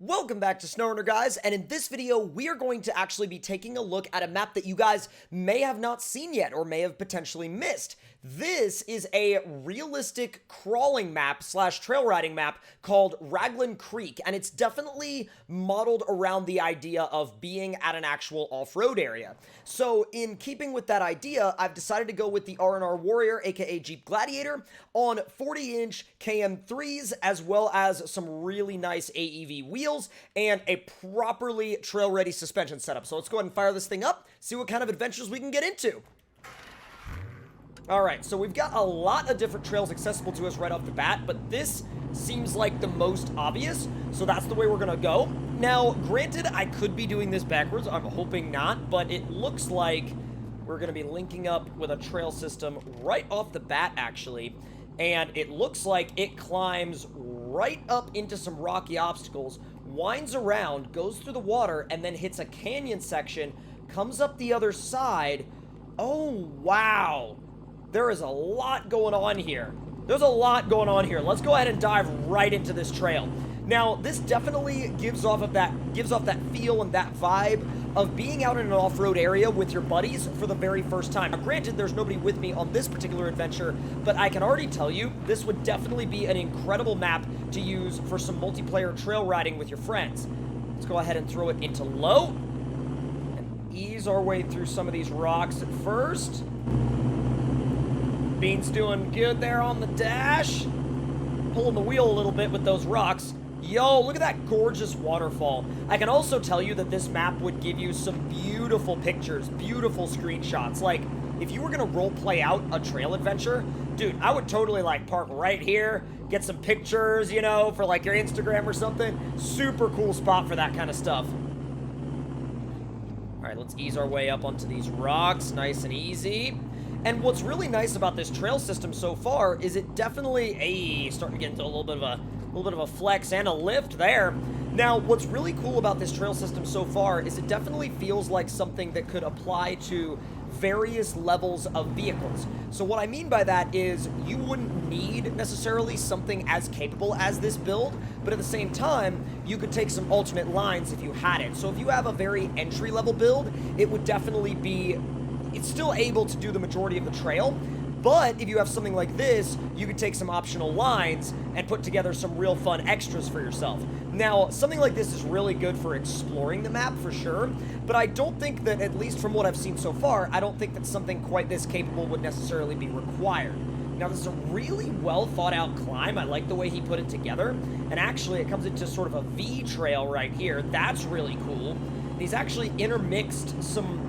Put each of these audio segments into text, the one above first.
Welcome back to SnowRunner, guys, and in this video, we are going to actually be taking a look at a map that you guys may have not seen yet or may have potentially missed. This is a realistic crawling map slash trail riding map called Raglan Creek, and it's definitely modeled around the idea of being at an actual off-road area. So, in keeping with that idea, I've decided to go with the R&R Warrior, aka Jeep Gladiator, on 40-inch KM3s, as well as some really nice AEV wheels and a properly trail-ready suspension setup. So let's go ahead and fire this thing up, see what kind of adventures we can get into. Alright, so we've got a lot of different trails accessible to us right off the bat, but this seems like the most obvious, so that's the way we're gonna go. Now, granted, I could be doing this backwards, I'm hoping not, but it looks like we're gonna be linking up with a trail system right off the bat, actually, and it looks like it climbs right up into some rocky obstacles, winds around, goes through the water, and then hits a canyon section, comes up the other side. Oh, wow. There is a lot going on here. There's a lot going on here. Let's go ahead and dive right into this trail. Now, this definitely gives off that feel and that vibe of being out in an off-road area with your buddies for the very first time. Now, granted, there's nobody with me on this particular adventure, but I can already tell you this would definitely be an incredible map to use for some multiplayer trail riding with your friends. Let's go ahead and throw it into low and ease our way through some of these rocks at first. Bean's doing good there on the dash. Pulling the wheel a little bit with those rocks. Yo, look at that gorgeous waterfall. I can also tell you that this map would give you some beautiful pictures, beautiful screenshots. Like, if you were gonna role play out a trail adventure, dude, I would totally like park right here, get some pictures, you know, for like your Instagram or something. Super cool spot for that kind of stuff. All right, let's ease our way up onto these rocks, nice and easy. And what's really nice about this trail system so far is it definitely, starting to get into a little bit of a flex and a lift there. Now, what's really cool about this trail system so far is it definitely feels like something that could apply to various levels of vehicles. So what I mean by that is you wouldn't need necessarily something as capable as this build, but at the same time, you could take some alternate lines if you had it. So if you have a very entry-level build, it would definitely be, it's still able to do the majority of the trail, but if you have something like this, you could take some optional lines and put together some real fun extras for yourself. Now, something like this is really good for exploring the map for sure, but I don't think that, at least from what I've seen so far, I don't think that something quite this capable would necessarily be required. Now, this is a really well thought out climb. I like the way he put it together, and actually it comes into sort of a V trail right here. That's really cool. And he's actually intermixed some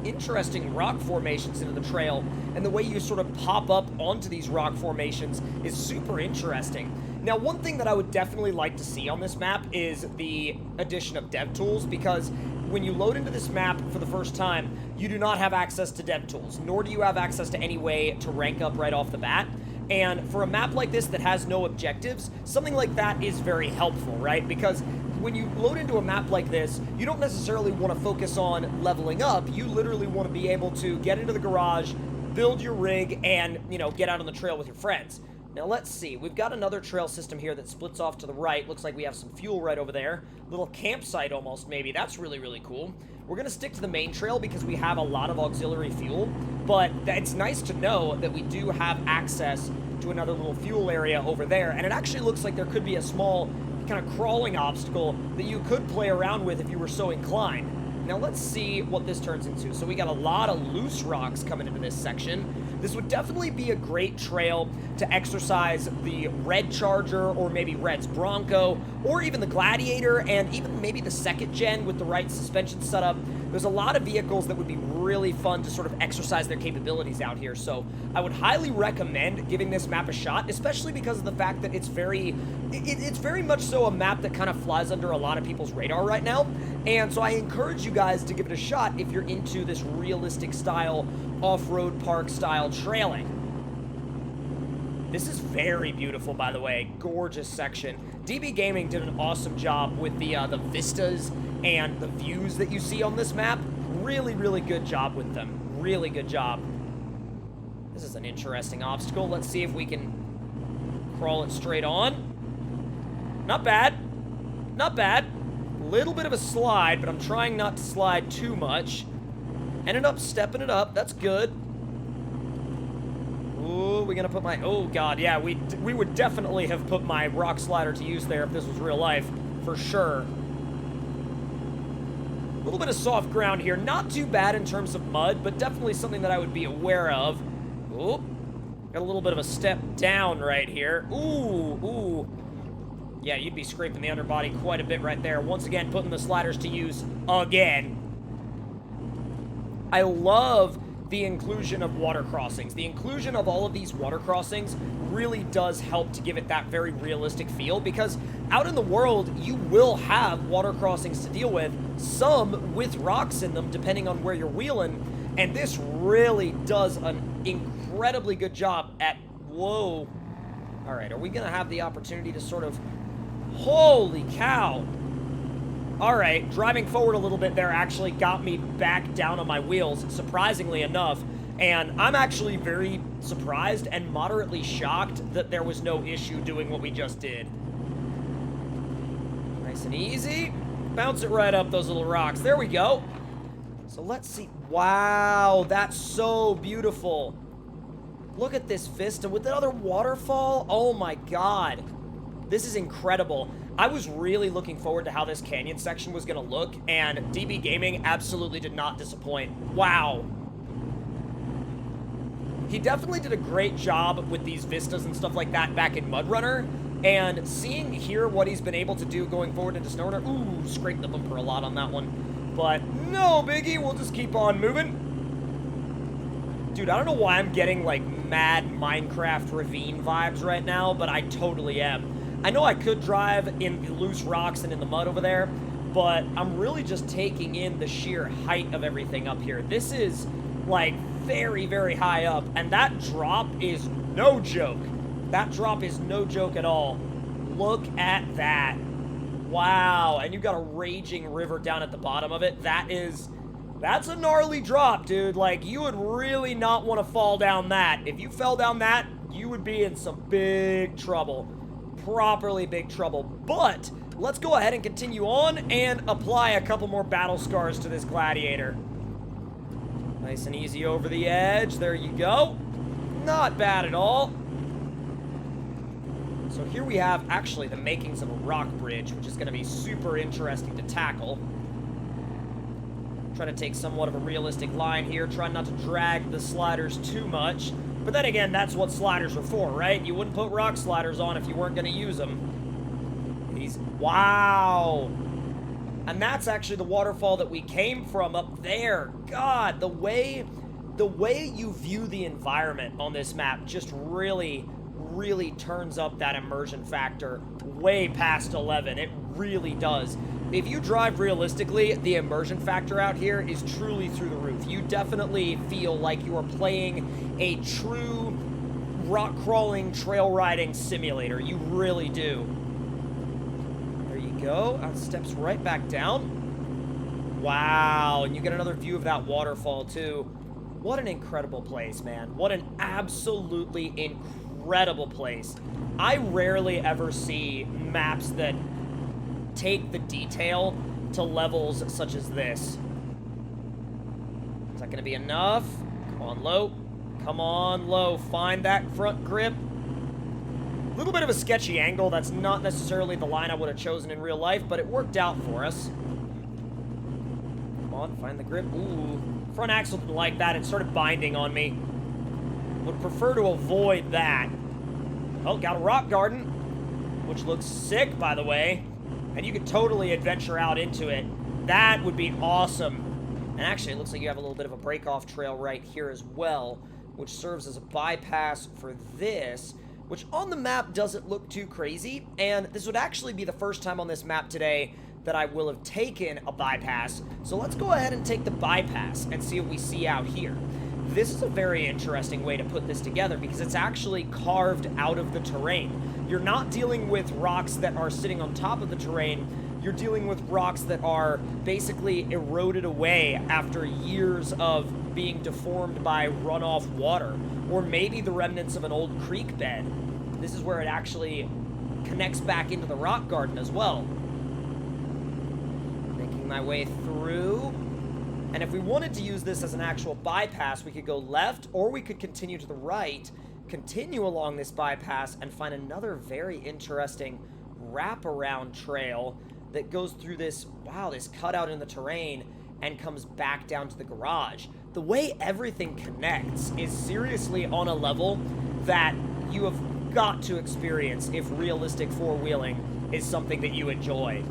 interesting rock formations into the trail, and the way you sort of pop up onto these rock formations is super interesting. Now, one thing that I would definitely like to see on this map is the addition of dev tools, because when you load into this map for the first time, you do not have access to dev tools, nor do you have access to any way to rank up right off the bat. And for a map like this that has no objectives, something like that is very helpful, right? Because when you load into a map like this, you don't necessarily want to focus on leveling up. You literally want to be able to get into the garage, build your rig, and, you know, get out on the trail with your friends. Now, let's see. We've got another trail system here that splits off to the right. Looks like we have some fuel right over there. Little campsite almost, maybe. That's really, really cool. We're going to stick to the main trail because we have a lot of auxiliary fuel, but it's nice to know that we do have access to another little fuel area over there, and it actually looks like there could be a small kind of crawling obstacle that you could play around with if you were so inclined. Now let's see what this turns into. So we got a lot of loose rocks coming into this section. This would definitely be a great trail to exercise the Red Charger, or maybe Red's Bronco, or even the Gladiator, and even maybe the second gen with the right suspension setup. There's a lot of vehicles that would be really fun to sort of exercise their capabilities out here, so I would highly recommend giving this map a shot, especially because of the fact that it's very much so a map that kind of flies under a lot of people's radar right now, and so I encourage you guys to give it a shot if you're into this realistic style, off-road park style trailing. This is very beautiful, by the way. Gorgeous section. DB Gaming did an awesome job with the vistas and the views that you see on this map. Really, really good job with them. Really good job. This is an interesting obstacle. Let's see if we can crawl it straight on. Not bad. Not bad. Little bit of a slide, but I'm trying not to slide too much. Ended up stepping it up. That's good. Ooh, we're gonna put my... Oh, God, yeah. We would definitely have put my rock slider to use there if this was real life. For sure. A little bit of soft ground here. Not too bad in terms of mud, but definitely something that I would be aware of. Ooh. Got a little bit of a step down right here. Ooh, ooh. Yeah, you'd be scraping the underbody quite a bit right there. Once again, putting the sliders to use again. I love the inclusion of water crossings. The inclusion of all of these water crossings really does help to give it that very realistic feel, because out in the world, you will have water crossings to deal with, some with rocks in them, depending on where you're wheeling, and this really does an incredibly good job at... Whoa. All right, are we gonna have the opportunity to sort of... Holy cow. All right, driving forward a little bit there actually got me back down on my wheels, surprisingly enough. And I'm actually very surprised and moderately shocked that there was no issue doing what we just did. Nice and easy. Bounce it right up those little rocks. There we go. So let's see. Wow, that's so beautiful. Look at this vista with another waterfall. Oh my God. This is incredible. I was really looking forward to how this canyon section was going to look, and DB Gaming absolutely did not disappoint. Wow. He definitely did a great job with these vistas and stuff like that back in MudRunner, and seeing here what he's been able to do going forward into SnowRunner. Ooh, scraped the bumper a lot on that one. But no biggie, we'll just keep on moving. Dude, I don't know why I'm getting, like, mad Minecraft ravine vibes right now, but I totally am. I know I could drive in the loose rocks and in the mud over there, but I'm really just taking in the sheer height of everything up here. This is, like, very, very high up, and that drop is no joke. That drop is no joke at all. Look at that. Wow, and you've got a raging river down at the bottom of it. That's a gnarly drop, dude. Like, you would really not want to fall down that. If you fell down that, you would be in some big trouble. Properly big trouble. But let's go ahead and continue on and apply a couple more battle scars to this gladiator. Nice and easy over the edge. There you go. Not bad at all. So here we have actually the makings of a rock bridge, which is going to be super interesting to tackle. Trying to take somewhat of a realistic line here. Trying not to drag the sliders too much. But then again, that's what sliders are for, right? You wouldn't put rock sliders on if you weren't going to use them. Wow. And that's actually the waterfall that we came from up there. God, the way you view the environment on this map just really turns up that immersion factor way past 11. It really does. If you drive realistically, the immersion factor out here is truly through the roof. You definitely feel like you are playing a true rock crawling, trail riding simulator. You really do. There you go. It steps right back down. Wow, and you get another view of that waterfall too. What an incredible place, man. What an absolutely incredible place. I rarely ever see maps that take the detail to levels such as this. Is that going to be enough? Come on, low. Come on, low. Find that front grip. A little bit of a sketchy angle. That's not necessarily the line I would have chosen in real life, but it worked out for us. Come on, find the grip. Ooh. Front axle didn't like that. It started binding on me. Would prefer to avoid that. Oh, got a rock garden, which looks sick, by the way. And you could totally adventure out into it. That would be awesome. And actually, it looks like you have a little bit of a break-off trail right here as well, which serves as a bypass for this, which on the map doesn't look too crazy. And this would actually be the first time on this map today that I will have taken a bypass. So let's go ahead and take the bypass and see what we see out here. This is a very interesting way to put this together because it's actually carved out of the terrain. You're not dealing with rocks that are sitting on top of the terrain. You're dealing with rocks that are basically eroded away after years of being deformed by runoff water, or maybe the remnants of an old creek bed. This is where it actually connects back into the rock garden as well. Making my way through. And if we wanted to use this as an actual bypass, we could go left, or we could continue to the right, continue along this bypass, and find another very interesting wraparound trail that goes through this, wow, this cutout in the terrain and comes back down to the garage. The way everything connects is seriously on a level that you have got to experience if realistic four-wheeling is something that you enjoy.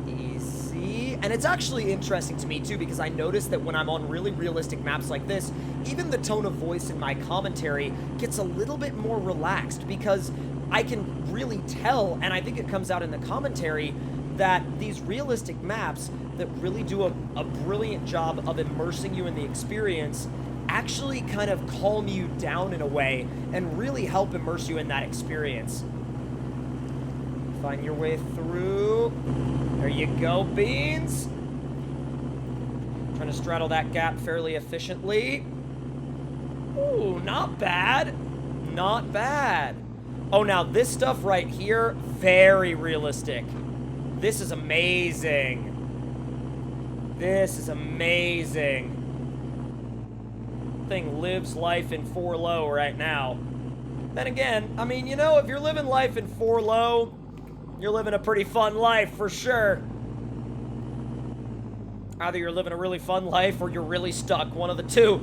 Easy. And it's actually interesting to me too, because I notice that when I'm on really realistic maps like this, even the tone of voice in my commentary gets a little bit more relaxed, because I can really tell, and I think it comes out in the commentary, that these realistic maps that really do a brilliant job of immersing you in the experience actually kind of calm you down in a way and really help immerse you in that experience. Find your way through. There you go, Beans. Trying to straddle that gap fairly efficiently. Ooh, not bad. Not bad. Oh, now this stuff right here, very realistic. This is amazing. This is amazing. Thing lives life in 4 low right now. Then again, I mean, you know, if you're living life in 4 low, you're living a pretty fun life for sure. Either you're living a really fun life or you're really stuck, one of the two.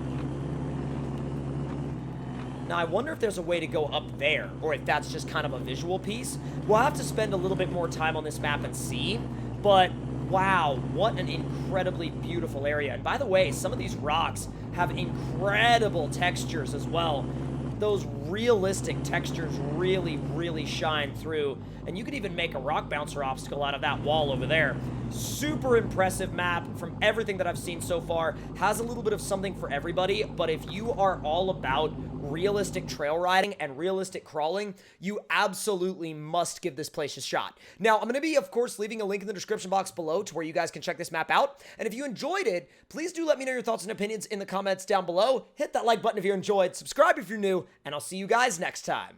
Now, I wonder if there's a way to go up there, or if that's just kind of a visual piece. We'll have to spend a little bit more time on this map and see, but wow, what an incredibly beautiful area. And by the way, some of these rocks have incredible textures as well. Those realistic textures really, really shine through, and you could even make a rock bouncer obstacle out of that wall over there. Super impressive map from everything that I've seen so far. Has a little bit of something for everybody, but if you are all about realistic trail riding and realistic crawling, you absolutely must give this place a shot. Now, I'm going to be, of course, leaving a link in the description box below to where you guys can check this map out. And if you enjoyed it, please do let me know your thoughts and opinions in the comments down below. Hit that like button if you enjoyed, subscribe if you're new, and I'll see you guys next time.